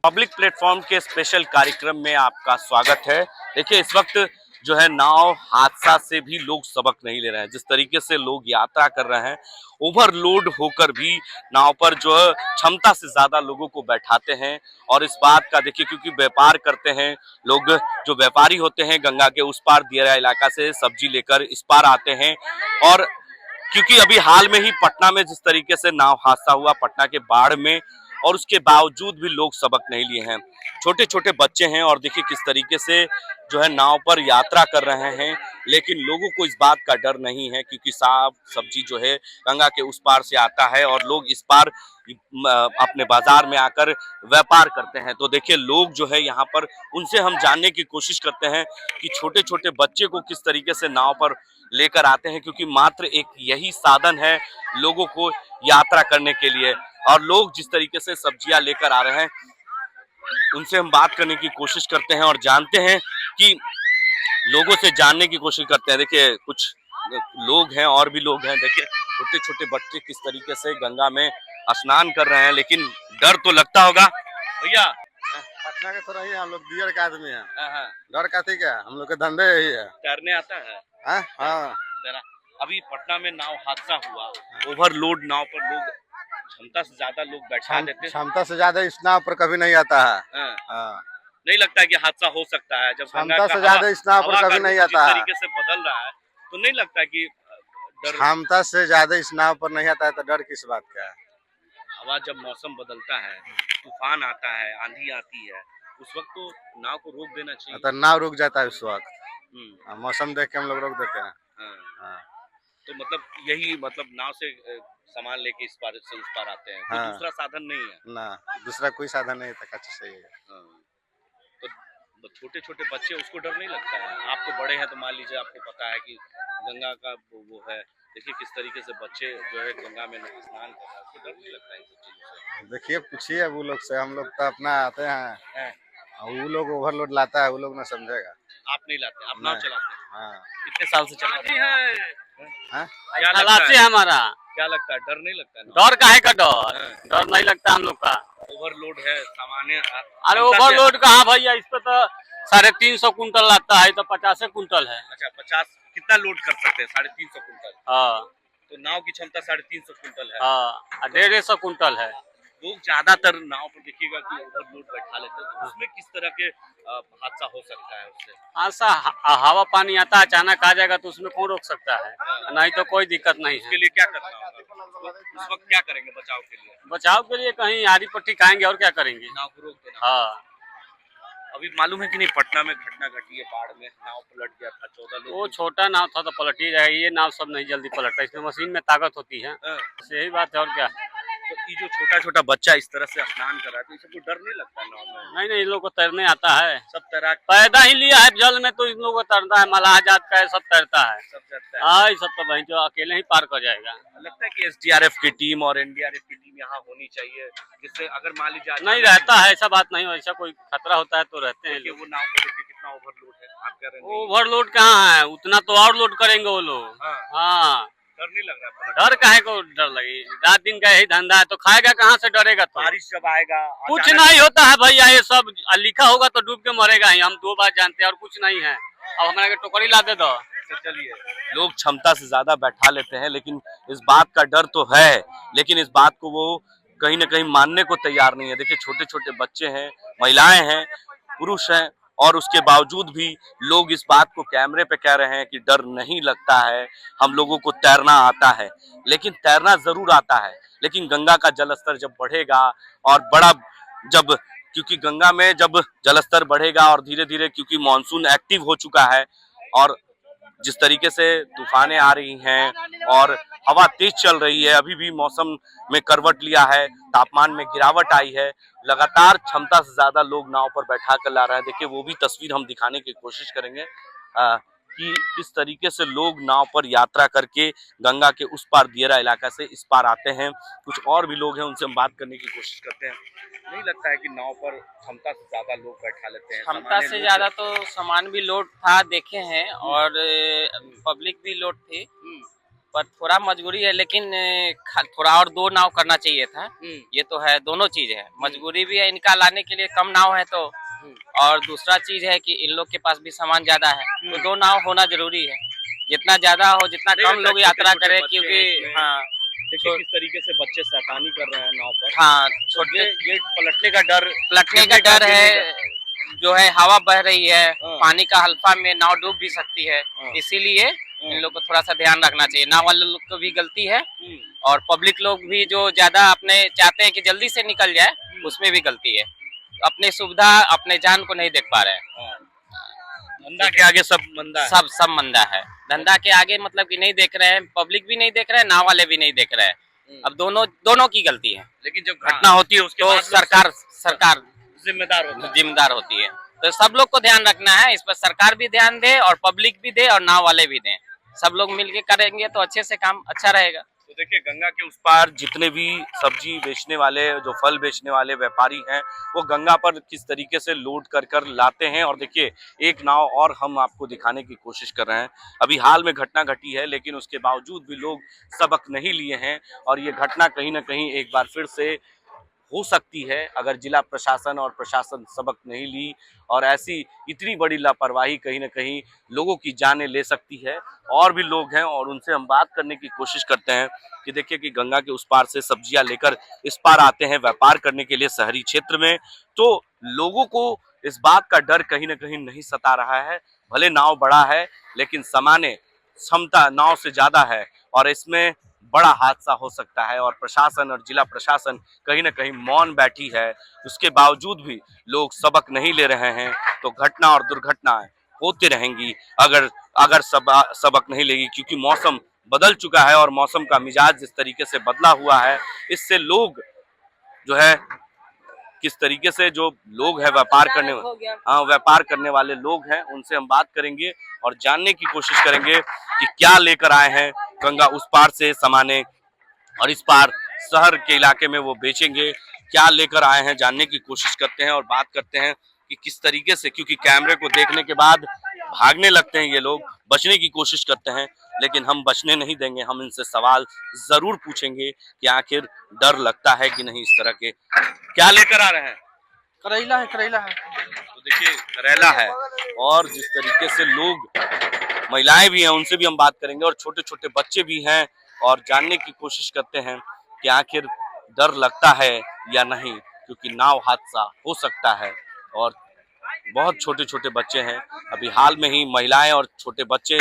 Public platform के special कार्यक्रम में आपका स्वागत है। देखिए, इस वक्त जो है नाव हादसा से भी लोग सबक नहीं ले रहे हैं। जिस तरीके से लोग यात्रा कर रहे हैं, ओवरलोड होकर भी नाव पर जो है क्षमता से ज्यादा लोगों को बैठाते हैं। और इस बात का देखिए, क्योंकि व्यापार करते हैं लोग, जो व्यापारी होते हैं गंगा के उस पार दियरा इलाका से सब्जी लेकर इस पार आते हैं। और क्योंकि अभी हाल में ही पटना में जिस तरीके से नाव हादसा हुआ, पटना के बाढ़ में, और उसके बावजूद भी लोग सबक नहीं लिए हैं। छोटे छोटे बच्चे हैं और देखिए किस तरीके से जो है नाव पर यात्रा कर रहे हैं, लेकिन लोगों को इस बात का डर नहीं है क्योंकि साग सब्जी जो है गंगा के उस पार से आता है और लोग इस पार अपने बाजार में आकर व्यापार करते हैं। तो देखिए, लोग जो है यहाँ पर, उनसे हम जानने की कोशिश करते हैं कि छोटे छोटे बच्चे को किस तरीके से नाव पर लेकर आते हैं, क्योंकि मात्र एक यही साधन है लोगों को यात्रा करने के लिए। और लोग जिस तरीके से सब्जियां लेकर आ रहे हैं, उनसे हम बात करने की कोशिश करते हैं और जानते हैं कि लोगों से जानने की कोशिश करते हैं। देखिए, कुछ लोग हैं और भी लोग हैं। देखिए, छोटे छोटे बच्चे किस तरीके से गंगा में स्नान कर रहे हैं, लेकिन डर तो लगता होगा भैया। पटना के थोड़ा ही हम लोग दियर का आदमी है। हाँ, डर का थी क्या, हम लोग का धंधे यही है। तैरने आता है? हाँ। अभी पटना में नाव हादसा हुआ, ओवरलोड नाव पर लोग, क्षमता से ज्यादा लोग बैठा देते हैं। क्षमता से ज्यादा इस नाव पर कभी नहीं आता है। हाँ। नहीं लगता है कि हादसा हो सकता है जब क्षमता से ज्यादा इस नाव पर कभी नहीं आता है। तरीके से बदल रहा है तो नहीं लगता कि क्षमता से ज्यादा इस नाव पर नहीं आता है तो डर किस बात का है। हवा जब मौसम बदलता है, तूफान आता है, आंधी आती है, उस वक्त तो नाव को रोक देना चाहिए। तो नाव रुक जाता है उस वक्त। मौसम देख के हम लोग रोक देते हैं। तो मतलब यही, मतलब नाव से सामान लेके इस पार से उस पार आते हैं। कोई दूसरा साधन नहीं है ना, दूसरा कोई साधन नहीं था। सही है। तो छोटे छोटे बच्चे, उसको डर नहीं लगता है? आप तो बड़े हैं तो मान लीजिए आपको पता है कि गंगा का वो है। देखिए किस तरीके से बच्चे जो है गंगा में स्नान कर रहे हैं, उसको डर नहीं लगता है इन सब चीजों से? देखिए, पूछिए वो लोग से। हम लोग तो अपना आते हैं, वो लोग ओवरलोड लाता है, वो लोग ना समझेगा। आप नहीं लाते, आप नाव चलाते हैं? हाँ। कितने साल से चलाते हैं? क्या लगता है हमारा? क्या लगता है, डर नहीं लगता है? डर काहे का डर? डर नहीं लगता हम लोग का। ओवरलोड है सामान्य। अरे ओवरलोड कहाँ भैया, इस पे तो 350 कुंटल लगता है, तो 50 कुंटल है। अच्छा, 50 कितना लोड कर सकते हैं? 350 कुंटल। हाँ, तो नाव की क्षमता 350 कुंटल है। हाँ, 150 कुंटल है। लोग ज्यादातर नाव पर देखिएगा कि ओवरलोड बैठा लेते हैं, तो उसमें किस तरह के हादसा हो सकता है उससे? ऐसा हवा पानी आता है, अचानक आ जाएगा तो उसमें कौन रोक सकता है? नहीं तो कोई दिक्कत नहीं है। उसके लिए क्या करना होगा? उस वक्त क्या करेंगे बचाव के लिए? बचाव के लिए कहीं आड़ी पट्टी खाएंगे और क्या करेंगे? नाव को रोक देना। हाँ। अभी मालूम है कि नहीं, पटना में घटना घटी है, बाढ़ में नाव पलट गया था, 14 लोग। वो छोटा नाव था तो पलट ही जाएगा, ये नाव सब नहीं जल्दी पलटता, इसमें मशीन में ताकत होती है। यही बात है, और क्या। तो ये जो छोटा छोटा बच्चा इस तरह से स्नान कर रहा है, तो इसको डर नहीं लगता नाव में? नहीं, इन लोग को तैरने आता है। सब तैराक पैदा ही लिया है जल में, तो इन लोगों को तैरता है। मलाह जात का है, सब तैरता है। सब तैरता है। हाँ, ये सब तो भाई जो अकेले ही पार कर जाएगा। लगता है कि एसडीआरएफ की टीम और एनडीआरएफ की टीम यहाँ होनी चाहिए, जिससे अगर मान लीजिए नहीं रहता है, ऐसा बात नहीं हो, ऐसा कोई खतरा होता है तो रहते हैं लोग। वो नाव को देखिए कितना ओवरलोड है, आप कह रहे हैं ओवरलोड कहाँ है, उतना तो और लोड करेंगे वो लोग। हाँ, डर नहीं लग रहा है? डर काहे को डर लगी, रात दिन का यही धंधा है, तो खाएगा कहाँ से, डरेगा तो? बारिश जब आएगा कुछ नहीं होता है भैया, ये सब लिखा होगा तो डूब के मरेगा ही, हम 2 बार जानते हैं, और कुछ नहीं है। अब हमारे टोकरी ला दे दो। चलिए, लोग क्षमता से ज्यादा बैठा लेते हैं, लेकिन इस बात का डर तो है, लेकिन इस बात को वो कहीं ना कहीं मानने को तैयार नहीं है। देखिए, छोटे छोटे बच्चे हैं, महिलाएं हैं, पुरुष हैं, और उसके बावजूद भी लोग इस बात को कैमरे पे कह रहे हैं कि डर नहीं लगता है, हम लोगों को तैरना आता है। लेकिन तैरना जरूर आता है, लेकिन गंगा का जलस्तर जब बढ़ेगा और क्योंकि गंगा में जब जलस्तर बढ़ेगा और धीरे धीरे, क्योंकि मानसून एक्टिव हो चुका है और जिस तरीके से तूफानें आ रही हैं और हवा तेज चल रही है, अभी भी मौसम में करवट लिया है, तापमान में गिरावट आई है, लगातार क्षमता से ज्यादा लोग नाव पर बैठा कर ला रहे हैं। देखिए, वो भी तस्वीर हम दिखाने की कोशिश करेंगे कि किस तरीके से लोग नाव पर यात्रा करके गंगा के उस पार दियरा इलाका से इस पार आते हैं। कुछ और भी लोग हैं, उनसे हम बात करने की कोशिश करते हैं। नहीं लगता है कि नाव पर क्षमता से ज्यादा लोग बैठा लेते हैं? क्षमता से ज्यादा तो सामान भी लोड था, देखे हैं, और पब्लिक भी लोड थी। पर थोड़ा मजबूरी है, लेकिन थोड़ा और 2 नाव करना चाहिए था। ये तो है, दोनों चीज है, मजबूरी भी है इनका लाने के लिए, कम नाव है तो, और दूसरा चीज है कि इन लोग के पास भी सामान ज्यादा है, तो 2 नाव होना जरूरी है। जितना ज्यादा हो, जितना कम लोग यात्रा करे, क्योंकि हाँ देखिए किस तरीके से बच्चे शैतानी कर रहे हैं नाव पर। हाँ छोटे ये पलटने का डर है, जो है हवा बह रही है, हाँ। पानी का हल्फा में नाव डूब भी सकती है, हाँ। इसीलिए इन लोग को थोड़ा सा ध्यान रखना चाहिए। नाव वाले लोग को भी गलती है, और पब्लिक लोग भी जो ज्यादा अपने चाहते हैं कि जल्दी से निकल जाए, उसमें भी गलती है। अपने सुविधा, अपने जान को नहीं देख पा रहे हैं। धंधा के आगे सब मंदा है। सब मंदा है। धंधा के आगे मतलब कि नहीं देख रहे हैं, पब्लिक भी नहीं देख रहे हैं, नाव वाले भी नहीं देख रहे हैं। अब दोनों की गलती है। लेकिन जब घटना होती है उसके तो बाद सरकार जिम्मेदार होती है। तो सब लोग को ध्यान रखना है, इस पर सरकार भी ध्यान दे और पब्लिक भी दे और नाव वाले भी दें। सब लोग मिलके करेंगे तो अच्छे से काम अच्छा रहेगा। तो देखिए गंगा के उस पार जितने भी सब्जी बेचने वाले, जो फल बेचने वाले व्यापारी हैं, वो गंगा पर किस तरीके से लोड कर कर लाते हैं। और देखिए एक नाव और हम आपको दिखाने की कोशिश कर रहे हैं। अभी हाल में घटना घटी है, लेकिन उसके बावजूद भी लोग सबक नहीं लिए हैं, और ये घटना कहीं ना कहीं एक बार फिर से हो सकती है अगर जिला प्रशासन और प्रशासन सबक नहीं ली, और ऐसी इतनी बड़ी लापरवाही कहीं ना कहीं लोगों की जानें ले सकती है। और भी लोग हैं और उनसे हम बात करने की कोशिश करते हैं कि देखिए कि गंगा के उस पार से सब्जियां लेकर इस पार आते हैं व्यापार करने के लिए शहरी क्षेत्र में, तो लोगों को इस बात का डर कहीं ना कहीं नहीं सता रहा है। भले नाव बड़ा है, लेकिन सामान्य क्षमता नाव से ज्यादा है, और इसमें बड़ा हादसा हो सकता है। और प्रशासन और जिला प्रशासन कहीं ना कहीं मौन बैठी है, उसके बावजूद भी लोग सबक नहीं ले रहे हैं। तो घटना और दुर्घटनाएं होती रहेंगी अगर सबक नहीं लेगी, क्योंकि मौसम बदल चुका है, और मौसम का मिजाज जिस तरीके से बदला हुआ है, इससे लोग जो है किस तरीके से जो लोग हैं व्यापार करने वाले लोग हैं, उनसे हम बात करेंगे और जानने की कोशिश करेंगे कि क्या लेकर आए हैं गंगा उस पार से सामाने, और इस पार शहर के इलाके में वो बेचेंगे। क्या लेकर आए हैं जानने की कोशिश करते हैं और बात करते हैं कि किस तरीके से, क्योंकि कैमरे को देखने के बाद भागने लगते हैं ये लोग, बचने की कोशिश करते हैं, लेकिन हम बचने नहीं देंगे। हम इनसे सवाल जरूर पूछेंगे कि आखिर डर लगता है कि नहीं इस तरह के। क्या लेकर आ रहे हैं? करेला है। तो देखिए करेला है, और जिस तरीके से लोग, महिलाएं भी हैं, उनसे भी हम बात करेंगे, और छोटे छोटे बच्चे भी हैं, और जानने की कोशिश करते हैं कि आखिर डर लगता है या नहीं, क्योंकि नाव हादसा हो सकता है। और बहुत छोटे छोटे बच्चे हैं, अभी हाल में ही महिलाएं और छोटे बच्चे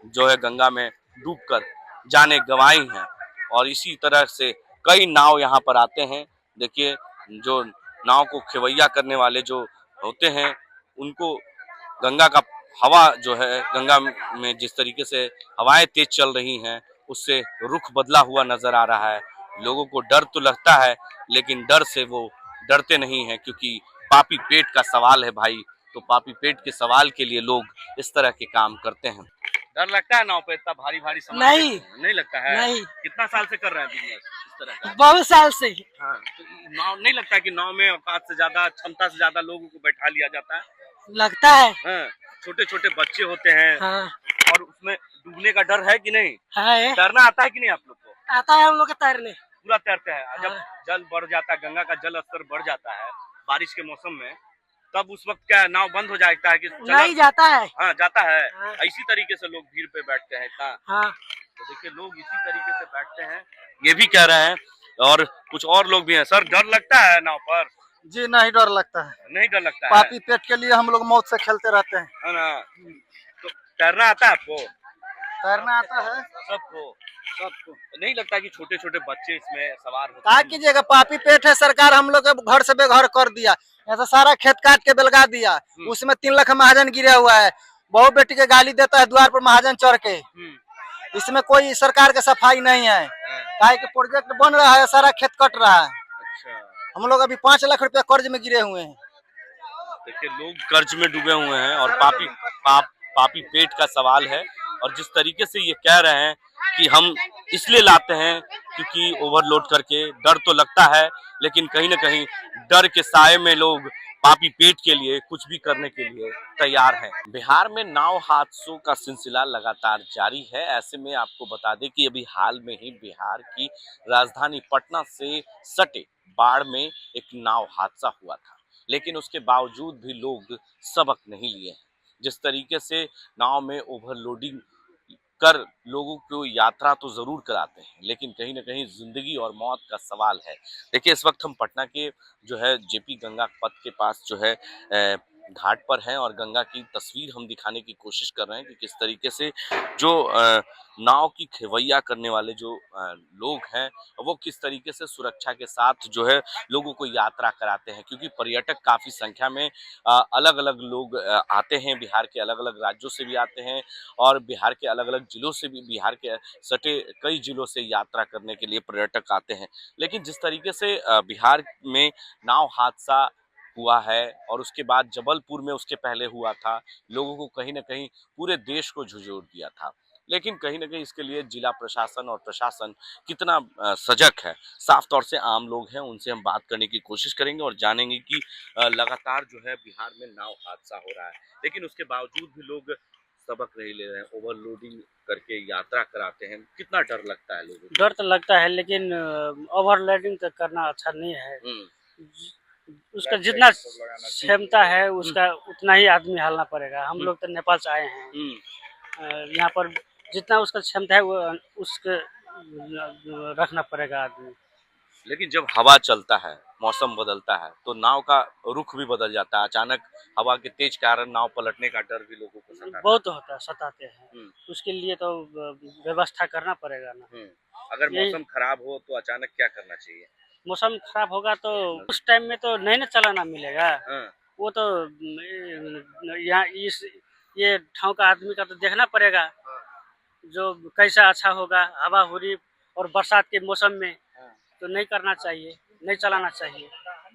जो है गंगा में डूबकर जाने गंवाई हैं, और इसी तरह से कई नाव यहाँ पर आते हैं। देखिए जो नाव को खेवैया करने वाले जो होते हैं, उनको गंगा का हवा जो है, गंगा में जिस तरीके से हवाएं तेज चल रही हैं, उससे रुख बदला हुआ नजर आ रहा है। लोगों को डर तो लगता है, लेकिन डर से वो डरते नहीं हैं, क्योंकि पापी पेट का सवाल है भाई। तो पापी पेट के सवाल के लिए लोग इस तरह के काम करते हैं। डर लगता है नाव पे इतना भारी भारी सामान? नहीं लगता है। नहीं। कितना साल से कर रहे हैं बिजनेस इस तरह का? बहुत साल से। हाँ, तो नाव नहीं लगता कि नाव में औकात से ज्यादा, क्षमता से ज्यादा लोगों को बैठा लिया जाता है? लगता है। हाँ, छोटे छोटे बच्चे होते हैं, हाँ। और उसमें डूबने का डर है कि नहीं? है। तैरना आता है कि नहीं आप लोग को? आता है हम लोग के तैरने। पूरा तैरते हैं। जब हाँ। जल बढ़ जाता है, गंगा का जल स्तर बढ़ जाता है बारिश के मौसम में, तब उस वक्त क्या नाव बंद हो जाता है कि नहीं जाता है। हाँ जाता है। हाँ। इसी तरीके से लोग भीड़ पे बैठते हैं इतना। हाँ। तो देखिए लोग इसी तरीके से बैठते हैं, ये भी कह रहे हैं, और कुछ और लोग भी हैं। सर डर लगता है नाव पर? जी नहीं डर लगता है, नहीं डर लगता है। पापी पेट के लिए हम लोग मौत से खेलते रहते हैं। है ना? तो तैरना आता है आपको? तैरना आता है सबको नहीं लगता कि छोटे छोटे बच्चे इसमें सवार होते क्या हैं? कीजिएगा, पापी पेट है। सरकार हम लोग के घर से बेघर कर दिया, ऐसा सारा खेत काट के बेलगा दिया। उसमें 3 लाख महाजन गिरा हुआ है। बहू बेटी के गाली देता है द्वार पर महाजन चढ़ के। इसमें कोई सरकार का सफाई नहीं है। काहे कि प्रोजेक्ट बन रहा है, सारा खेत कट रहा है। अच्छा। हम लोग अभी 5 लाख रुपया कर्ज में गिरे हुए हैं। देखिए लोग कर्ज में डूबे हुए हैं, और पापी पेट का सवाल है। और जिस तरीके से ये कह रहे हैं कि हम इसलिए लाते हैं क्योंकि ओवरलोड करके डर तो लगता है, लेकिन कहीं ना कहीं डर के साए में लोग पापी पेट के लिए कुछ भी करने के लिए तैयार हैं। बिहार में नाव हादसों का सिलसिला लगातार जारी है। ऐसे में आपको बता दें कि अभी हाल में ही बिहार की राजधानी पटना से सटे बाढ़ में एक नाव हादसा हुआ था, लेकिन उसके बावजूद भी लोग सबक नहीं लिए हैं। जिस तरीके से नाव में ओवरलोडिंग कर लोगों को यात्रा तो जरूर कराते हैं, लेकिन कहीं ना कहीं जिंदगी और मौत का सवाल है। देखिए, इस वक्त हम पटना के जो है जेपी गंगा पथ के पास जो है घाट पर हैं और गंगा की तस्वीर हम दिखाने की कोशिश कर रहे हैं कि किस तरीके से जो नाव की खेवैया करने वाले जो लोग हैं वो किस तरीके से सुरक्षा के साथ जो है लोगों को यात्रा कराते हैं, क्योंकि पर्यटक काफी संख्या में अलग अलग लोग आते हैं, बिहार के अलग अलग राज्यों से भी आते हैं और बिहार के अलग अलग जिलों से भी, बिहार के सटे कई जिलों से यात्रा करने के लिए पर्यटक आते हैं। लेकिन जिस तरीके से बिहार में नाव हादसा हुआ है और उसके बाद जबलपुर में उसके पहले हुआ था, लोगों को कहीं ना कहीं पूरे देश को झुझोर दिया था। लेकिन कहीं ना कहीं इसके लिए जिला प्रशासन और प्रशासन कितना सजग है, साफ तौर से आम लोग हैं, उनसे हम बात करने की कोशिश करेंगे और जानेंगे कि लगातार जो है बिहार में नाव हादसा हो रहा है, लेकिन उसके बावजूद भी लोग सबक नहीं ले रहे हैं, ओवरलोडिंग करके यात्रा कराते हैं। कितना डर लगता है लोगों को? डर तो लगता है, लेकिन ओवरलोडिंग तो करना अच्छा नहीं है। उसका जितना क्षमता है उसका उतना ही आदमी हालना पड़ेगा। हम लोग तो नेपाल से आए हैं, यहाँ पर जितना उसका क्षमता है वो उसके रखना पड़ेगा आदमी। लेकिन जब हवा चलता है, मौसम बदलता है, तो नाव का रुख भी बदल जाता है। अचानक हवा के तेज कारण नाव पलटने का डर भी लोगों को सताता है। बहुत होता है, सताते हैं। हम्म, उसके लिए तो व्यवस्था करना पड़ेगा ना। अगर यही- मौसम खराब हो तो अचानक क्या करना चाहिए? मौसम खराब होगा तो उस टाइम में तो नहीं ना चलाना मिलेगा। हाँ, वो तो यहाँ इस ये ठाव का आदमी का तो देखना पड़ेगा, जो कैसा अच्छा होगा। हवा हुरी और बरसात के मौसम में तो नहीं करना चाहिए, नहीं चलाना चाहिए।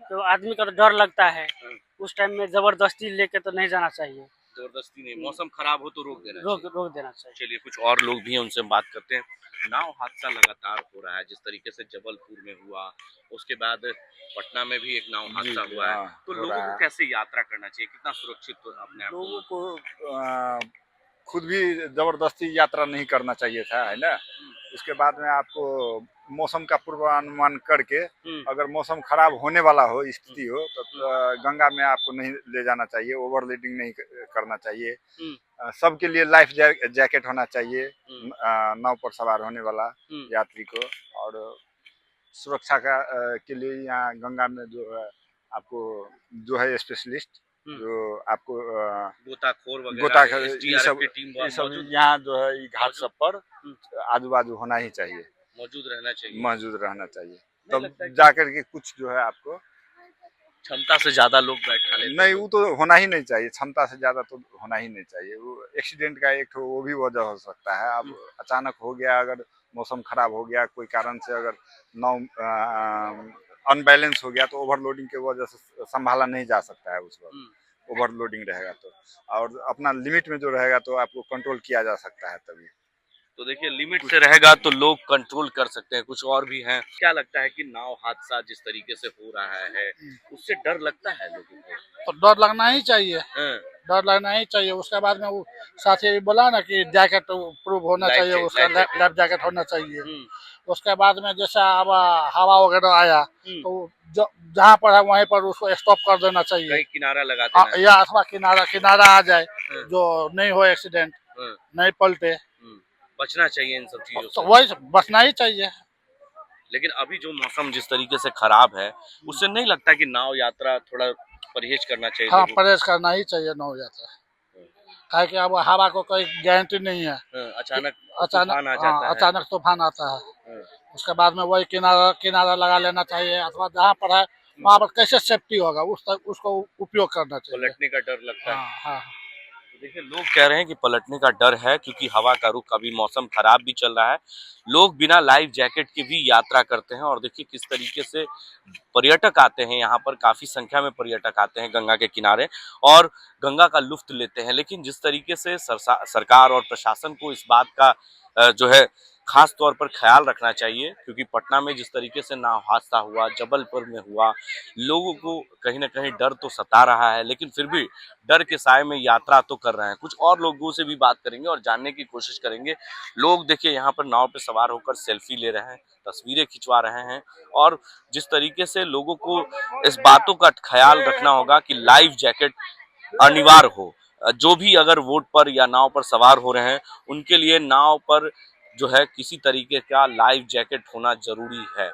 तो आदमी का तो डर लगता है, उस टाइम में जबरदस्ती लेके तो नहीं जाना चाहिए, जबरदस्ती नहीं, मौसम खराब हो तो रोक देना चाहिए। रोक देना चाहिए। चलिए, कुछ और लोग भी हैं, उनसे हम बात करते हैं। नाव हादसा लगातार हो रहा है, जिस तरीके से जबलपुर में हुआ, उसके बाद पटना में भी एक नाव हादसा हुआ है, तो लोगों को कैसे यात्रा करना चाहिए, कितना सुरक्षित तो अपने आप लोगों को खुद भी जबरदस्ती यात्रा नहीं करना चाहिए था, है ना। उसके बाद में आपको मौसम का पूर्वानुमान करके अगर मौसम खराब होने वाला हो, स्थिति हो, तो गंगा में आपको नहीं ले जाना चाहिए, ओवरलोडिंग नहीं करना चाहिए। सबके लिए लाइफ जैकेट होना चाहिए नाव पर सवार होने वाला यात्री को। और सुरक्षा का के लिए यहाँ गंगा में जो है आपको जो है स्पेशलिस्ट जो आपको गोताखोर वगैरह, गोताखोर ये SDRF सब की टीम मौजूद यहाँ जो है ये घाट सब पर आजू बाजू होना ही चाहिए, मौजूद रहना चाहिए। मौजूद रहना चाहिए, नहीं तब लगता कि जाकर के कुछ जो है आपको क्षमता से ज्यादा लोग बैठा लेते नहीं, हैं। वो तो होना ही नहीं चाहिए, क्षमता से ज्यादा तो होना ही नहीं चाहिए। वो एक्सीडेंट का एक वो भी वजह हो सकता है। अब अचानक हो गया, अगर मौसम खराब हो गया कोई कारण से, अगर नाव अनबैलेंस हो गया तो ओवरलोडिंग की वजह से संभाला नहीं जा सकता है उस वक्त। ओवरलोडिंग रहेगा तो, और अपना लिमिट में जो रहेगा तो आपको कंट्रोल किया जा सकता है तभी। तो देखिए, लिमिट से रहेगा तो लोग कंट्रोल कर सकते हैं। कुछ और भी हैं, क्या लगता है कि नाव हादसा जिस तरीके से हो रहा है उससे डर लगता है लोगों को? तो डर लगना ही चाहिए, हाँ, डर लगना ही चाहिए। उसके बाद में वो साथी भी बोला ना कि जैकेट प्रूफ होना लाइफ चाहिए, जैकेट, उसका लाइफ जैकेट। लाइफ जैकेट होना चाहिए। उसके बाद में जैसे अब हवा वगैरह आया तो जहाँ पर है वहीं पर उसको स्टॉप कर देना चाहिए, कहीं किनारा लगा देना। या अथवा किनारा आ जाए हाँ। जो नहीं हो एक्सीडेंट, हाँ, नहीं पलटे, बचना चाहिए इन सब चीजों तो से। वही बचना ही चाहिए। लेकिन अभी जो मौसम जिस तरीके से खराब है, उससे नहीं लगता कि नाव यात्रा थोड़ा परहेज करना चाहिए हाँ, लोगों को? परहेज करना ही चाहिए नाव यात्रा, काहे कि अब हवा को कोई गारंटी नहीं है। हाँ, अचानक तूफान आ अचानक जाता है। अचानक तूफान आता है, हाँ, उसके बाद में वही किनारा लगा लेना चाहिए, अथवा जहाँ पर है वहाँ पर कैसे सेफ्टी होगा उसको उपयोग करना चाहिए। पलटने का डर लगता है। हाँ हाँ, तो देखिए, लोग कह रहे हैं कि पलटने का डर है, क्योंकि हवा का रुख, अभी मौसम खराब भी चल रहा है, लोग बिना लाइफ जैकेट के भी यात्रा करते हैं। और देखिए किस तरीके से पर्यटक आते हैं यहाँ पर, काफी संख्या में पर्यटक आते हैं गंगा के किनारे और गंगा का लुत्फ लेते हैं। लेकिन जिस तरीके से सरकार और प्रशासन को इस बात का जो है खास तौर पर ख्याल रखना चाहिए, क्योंकि पटना में जिस तरीके से नाव हादसा हुआ, जबलपुर में हुआ, लोगों को कहीं ना कहीं डर तो सता रहा है, लेकिन फिर भी डर के साए में यात्रा तो कर रहे हैं। कुछ और लोगों से भी बात करेंगे और जानने की कोशिश करेंगे। लोग देखिए यहाँ पर नाव पे सवार होकर सेल्फी ले रहे हैं, तस्वीरें खिंचवा रहे हैं, और जिस तरीके से लोगों को इस बातों का ख्याल रखना होगा कि लाइफ जैकेट अनिवार्य हो। जो भी अगर वोट पर या नाव पर सवार हो रहे हैं, उनके लिए नाव पर जो है किसी तरीके का लाइफ जैकेट होना जरूरी है।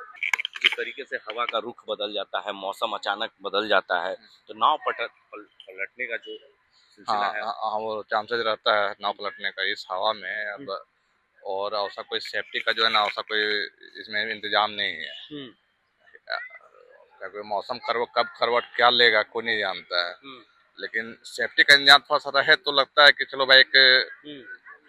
जिस तरीके से हवा का रुख बदल जाता है, मौसम अचानक बदल जाता है, तो नाव पलटने का जो सिलसिला है, हाँ वो चांसेस रहता है नाव पलटने का इस हवा में। अब और ऐसा कोई सेफ्टी का जो है ना, ऐसा कोई इसमें इंतजाम नहीं है। कोई मौसम कब करवट क्या लेगा कोई नहीं जानता है, लेकिन सेफ्टी का इंतजाम थोड़ा सा रहे तो लगता है कि चलो भाई एक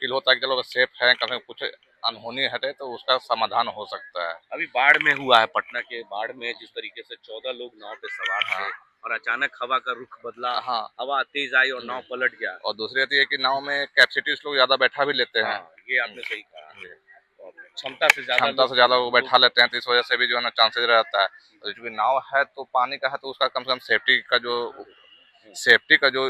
फील होता है कि चलो सेफ है, कभी कुछ अनहोनी हटे तो उसका समाधान हो सकता है। अभी बाढ़ में हुआ है, पटना के बाढ़ में जिस तरीके से 14 लोग नाव पे सवार थे, और अचानक हवा का रुख बदला, हवा तेज आई और नाव पलट गया। और दूसरी बात ये कि नाव में कैपेसिटी लोग ज्यादा बैठा भी लेते हैं। ये आपने सही कहा, क्षमता से ज्यादा वो बैठा लेते हैं, तो इस वजह से भी जो है ना चांसेस रहता है। और चूंकि नाव है तो पानी का है, तो उसका कम से कम सेफ्टी का जो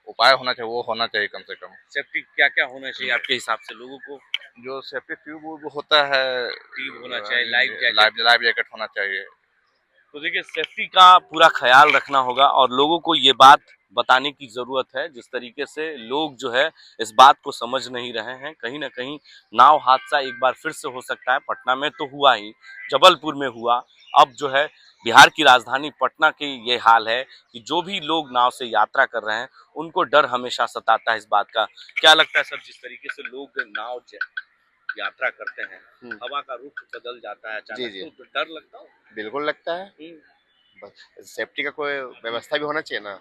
उपाय होना चाहिए वो होना चाहिए। कम से कम सेफ्टी क्या क्या होना चाहिए आपके हिसाब से? लोगों को जो सेफ्टी ट्यूब होता है, ट्यूब होना चाहिए, लाइफ जैकेट होना चाहिए। तो देखिए सेफ्टी का पूरा ख्याल रखना होगा, और लोगों को ये बात बताने की जरूरत है। जिस तरीके से लोग जो है इस बात को समझ नहीं रहे हैं, कहीं ना कहीं नाव हादसा एक बार फिर से हो सकता है। पटना में तो हुआ ही, जबलपुर में हुआ, अब जो है बिहार की राजधानी पटना की ये हाल है कि जो भी लोग नाव से यात्रा कर रहे हैं उनको डर हमेशा सताता है इस बात का। क्या लगता है सर, जिस तरीके से लोग नाव यात्रा करते हैं, हवा का रुख बदल जाता है अचानक, तो डर लगता है? बिल्कुल लगता है। सेफ्टी का कोई व्यवस्था भी होना चाहिए ना।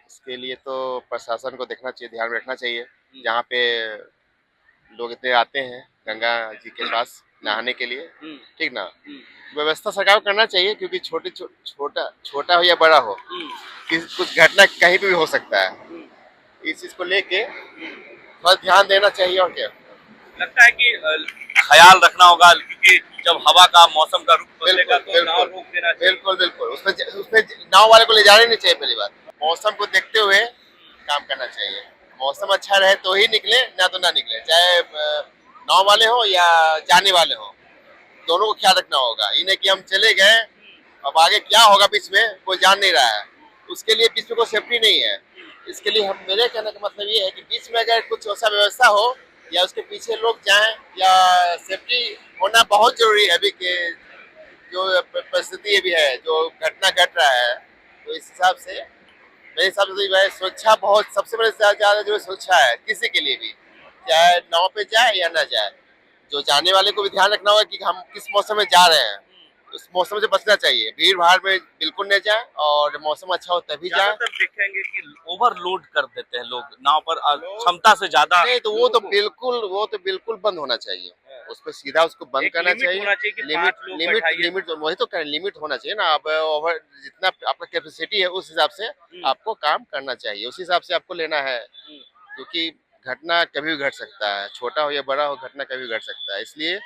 इसके लिए तो प्रशासन को देखना चाहिए, ध्यान में रखना चाहिए। जहाँ पे लोग इतने आते हैं गंगा जी के पास नहाने के लिए, ठीक ना, व्यवस्था सरकार को करना चाहिए, क्योंकि छोटा हो या बड़ा हो, कुछ घटना कहीं पे भी हो सकता है। इस चीज को लेके थोड़ा ध्यान देना चाहिए। और क्या लगता है कि ख्याल रखना होगा, क्योंकि जब हवा का मौसम का रुख बदलेगा तो नाव रोक देना चाहिए। बिल्कुल उसमें नाव वाले को ले जाना नहीं चाहिए। पहली बात, मौसम को देखते हुए काम करना चाहिए। मौसम अच्छा रहे तो ही निकले, ना तो ना निकले, चाहे नाव वाले हो या जाने वाले हो, दोनों को ख्याल रखना होगा। ये नहीं कि हम चले गए, अब आगे क्या होगा बीच में कोई जान नहीं रहा है, उसके लिए बीच में कोई सेफ्टी नहीं है। इसके लिए मेरे कहने का मतलब ये है कि बीच में अगर कुछ ऐसा व्यवस्था हो या उसके पीछे लोग जाएं, या सेफ्टी होना बहुत जरूरी है। अभी के जो परिस्थिति भी है, जो घटना घट रहा है, तो इस हिसाब से मेरे हिसाब से सुरक्षा बहुत सबसे बड़े ज्यादा जो सुरक्षा है किसी के लिए भी, चाहे नाव पे जाए या ना जाए। जो जाने वाले को भी ध्यान रखना होगा कि हम किस मौसम में जा रहे हैं, उस मौसम से बचना चाहिए। भीड़ भाड़ में बिल्कुल नहीं जाए, और मौसम अच्छा हो तभी जाए। ज्यादातर देखेंगे कि ओवरलोड कर देते हैं लोग नाव पर, क्षमता से ज्यादा। नहीं तो वो तो बिल्कुल बंद होना चाहिए। उस पर सीधा उसको बंद करना चाहिए। लिमिट वही तो लिमिट होना चाहिए ना। अब ओवर जितना आपका कैपेसिटी है उस हिसाब से आपको काम करना चाहिए, उस हिसाब से आपको लेना है। क्योंकि घटना कभी भी घट सकता है, छोटा हो या बड़ा हो, घटना कभी भी घट सकता है। इसलिए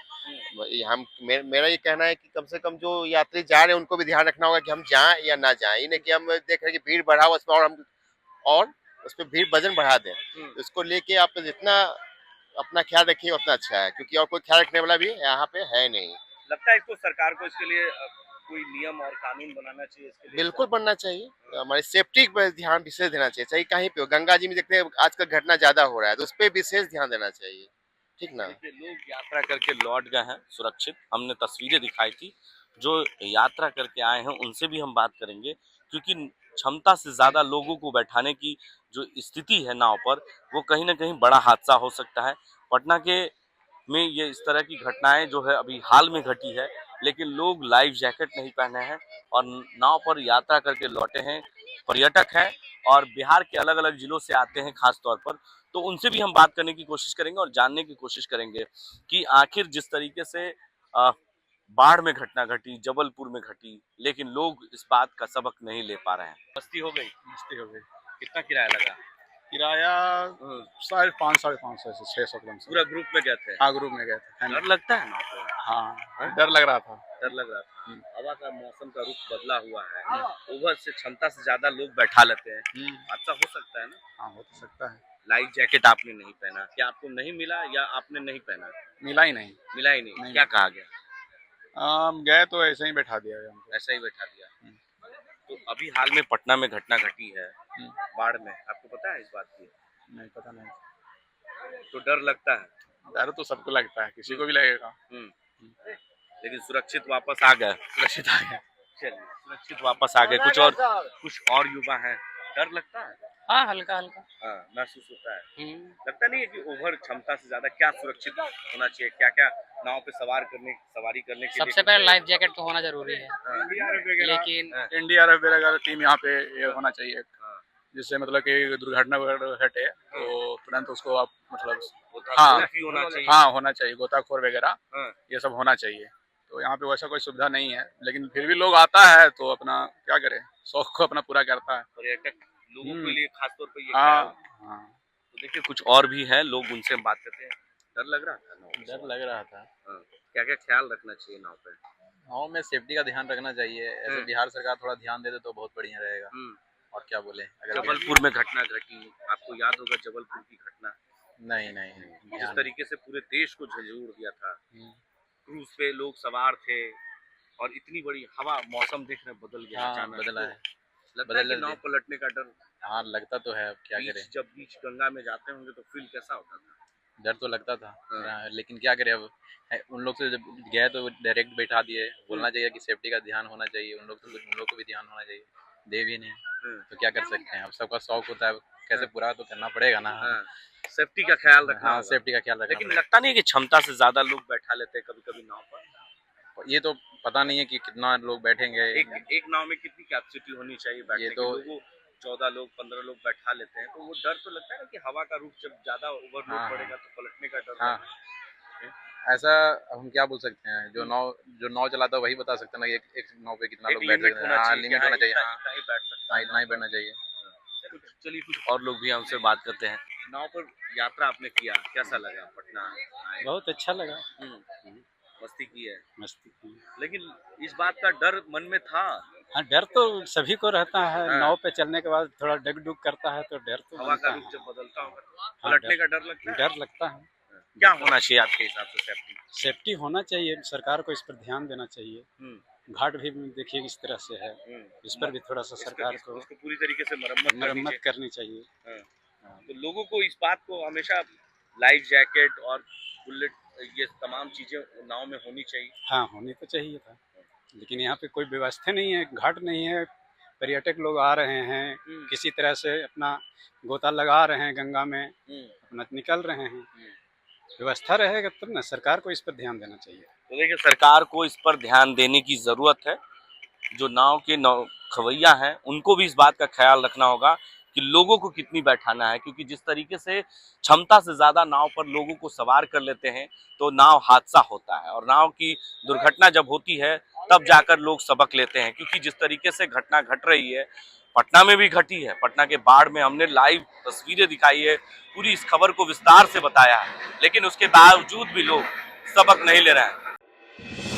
मेरा ये कहना है कि कम से कम जो यात्री जा रहे हैं उनको भी ध्यान रखना होगा कि हम जाएं या ना जाएं। इन्हें कि हम देख रहे हैं कि भीड़ बढ़ा हुआ और उस पर भीड़ वजन बढ़ा दें। इसको लेके आप जितना अपना ख्याल रखिए उतना अच्छा है, क्योंकि और कोई ख्याल रखने वाला भी यहाँ पे है नहीं। लगता है इसको सरकार को इसके लिए कोई नियम और कानून बनाना चाहिए इसके लिए? बिल्कुल बनना चाहिए। हमारी सेफ्टी पर ध्यान विशेष देना चाहिए। चाहे कहीं पे हो, गंगा जी में देखते हैं आजकल घटना ज्यादा हो रहा है, तो उस पर विशेष ध्यान देना चाहिए, ठीक ना। लोग यात्रा करके लौट गए हैं सुरक्षित, हमने तस्वीरें दिखाई थी। जो यात्रा करके आए हैं उनसे भी हम बात करेंगे, क्योंकि क्षमता से ज्यादा लोगों को बैठाने की जो स्थिति है नाव पर, वो कहीं ना कहीं बड़ा हादसा हो सकता है। पटना के में ये इस तरह की घटनाएं जो है अभी हाल में घटी है, लेकिन लोग लाइफ जैकेट नहीं पहने हैं और नाव पर यात्रा करके लौटे हैं। पर्यटक हैं और बिहार के अलग अलग जिलों से आते हैं खास तौर पर, तो उनसे भी हम बात करने की कोशिश करेंगे और जानने की कोशिश करेंगे कि आखिर जिस तरीके से बाढ़ में घटना घटी, जबलपुर में घटी, लेकिन लोग इस बात का सबक नहीं ले पा रहे हैं। मस्ती हो गई? मस्ती हो गई। कितना किराया लगा? किराया शायद 500-550 से 600 किलोमीटर। पूरा ग्रुप में गए थे? हाँ, ग्रुप में गए थे। डर लगता है नाव पे? हाँ, डर लग रहा था। डर लग रहा था। हवा का मौसम का रुख बदला हुआ है, ओवर से क्षमता से ज्यादा लोग बैठा लेते हैं, हादसा हो सकता है ना? हाँ, हो तो सकता है। लाइफ जैकेट आपने नहीं पहना, क्या आपको नहीं मिला या आपने नहीं पहना? मिला ही नहीं। मिला ही नहीं, नहीं क्या कहा गया? गए तो ऐसे ही बैठा दिया हमको। ऐसा ही बैठा दिया। तो अभी हाल में पटना में घटना घटी है बाढ़ में, आपको पता है इस बात की? नहीं, पता नहीं। तो डर लगता है? डर तो सबको लगता है, किसी को भी लगेगा। लेकिन सुरक्षित वापस आ गए? सुरक्षित आ गए। चलिए, सुरक्षित वापस आ गए। कुछ और युवा हैं, डर लगता है? हाँ, हल्का हल्का। हाँ, महसूस होता है। लगता नहीं है कि ओवर क्षमता से ज्यादा क्या सुरक्षित होना चाहिए? क्या क्या नाव पे सवारी करने के सबसे पहले लाइफ जैकेट तो होना जरूरी है, लेकिन NDRF वगैरह टीम यहाँ पे ये होना चाहिए, जिससे मतलब कि दुर्घटना वगैरह घटे तो तुरंत उसको आप मतलब हाँ होना चाहिए, गोताखोर वगैरह ये सब होना चाहिए। तो यहाँ पे वैसा कोई सुविधा नहीं है, लेकिन फिर भी लोग आता है तो अपना क्या करे, शौक को अपना पूरा करता है। पर्यटक लोगों के लिए खासतौर पर ये हाँ। तो देखिए कुछ और भी है, लोग उनसे बात करते हैं। डर लग रहा था नाव? डर लग रहा था। क्या क्या ख्याल रखना चाहिए नाव पे? नाव में सेफ्टी का ध्यान रखना चाहिए, ऐसे बिहार सरकार थोड़ा ध्यान दे दे तो बहुत बढ़िया रहेगा। और क्या बोले, अगर जबलपुर में घटना घटी, आपको याद होगा जबलपुर की घटना? नहीं जिस तरीके से पूरे देश को झंझोर दिया था, क्रूज पे लोग सवार थे और इतनी बड़ी हवा, मौसम देख रहे बदल गया अचानक। बदला है, लगता है कि नाव पलटने का डर? हाँ लगता तो है, अब क्या करें। जब बीच गंगा में जाते होंगे तो फील कैसा होता था? डर तो लगता था, लेकिन क्या करें अब, उन लोग से जब गए तो डायरेक्ट बैठा दिए। बोलना चाहिए कि सेफ्टी का ध्यान होना चाहिए, उन लोग को भी ध्यान होना चाहिए, दे भी नहीं तो क्या कर सकते हैं। अब सबका शौक होता है, कैसे पूरा तो करना पड़ेगा ना। सेफ्टी का ख्याल रखना। हाँ, सेफ्टी का ख्याल रखना। लेकिन लगता नहीं कि क्षमता से ज्यादा लोग बैठा लेते हैं कभी कभी नाव पर? ये तो पता नहीं है कि कितना लोग बैठेंगे। एक नाव में कितनी कैपेसिटी होनी चाहिए बैठने की? लोगों 14 लोग 15 लोग बैठा लेते हैं, तो वो डर तो लगता है ना कि हवा का रुख जब ज्यादा ओवरलोड पड़ेगा तो पलटने का डर। हाँ, ऐसा हम क्या बोल सकते हैं, जो नाव चलाता है वही बता सकते हैं ना कि एक नाव पे कितना लोग बैठ सकते हैं। हाँ, लिमिट होना चाहिए। हाँ, इतना ही बैठना चाहिए। चलिए कुछ और लोग भी हैं, उनसे बात करते हैं। नाव पर यात्रा आपने किया, कैसा लगा? पटना बहुत अच्छा लगा। मस्ती की है? मस्ती की। लेकिन इस बात का डर मन में था? हाँ, डर तो सभी को रहता है। नाव पे चलने के बाद थोड़ा डग डुग करता है तो डर तो हवा का रुख जब बदलता होगा पलटने का डर लगता है? डर लगता है। क्या होना चाहिए आपके हिसाब से सेफ्टी? सेफ्टी होना चाहिए, सरकार को इस पर ध्यान देना चाहिए। घाट भी देखिए किस तरह से है, इस पर भी थोड़ा सा सरकार को उसको पूरी तरीके से मरम्मत करनी चाहिए। तो लोगों को इस बात को हमेशा लाइफ जैकेट और बुलेट ये तमाम चीजें नाव में होनी चाहिए। हाँ, होनी तो चाहिए था, लेकिन यहाँ पे कोई व्यवस्था नहीं है, घाट नहीं है। पर्यटक लोग आ रहे हैं, किसी तरह से अपना गोता लगा रहे हैं गंगा में, अपना निकल रहे हैं। व्यवस्था रहेगा तब ना, सरकार को इस पर ध्यान देना चाहिए। तो देखिए सरकार को इस पर ध्यान देने की जरूरत है। जो नाव के खवैया हैं उनको भी इस बात का ख्याल रखना होगा कि लोगों को कितनी बैठाना है, क्योंकि जिस तरीके से क्षमता से ज्यादा नाव पर लोगों को सवार कर लेते हैं तो नाव हादसा होता है, और नाव की दुर्घटना जब होती है तब जाकर लोग सबक लेते हैं। क्योंकि जिस तरीके से घटना घट रही है, पटना में भी घटी है, पटना के बाढ़ में हमने लाइव तस्वीरें दिखाई है, पूरी इस खबर को विस्तार से बताया है, लेकिन उसके बावजूद भी लोग सबक नहीं ले रहे हैं।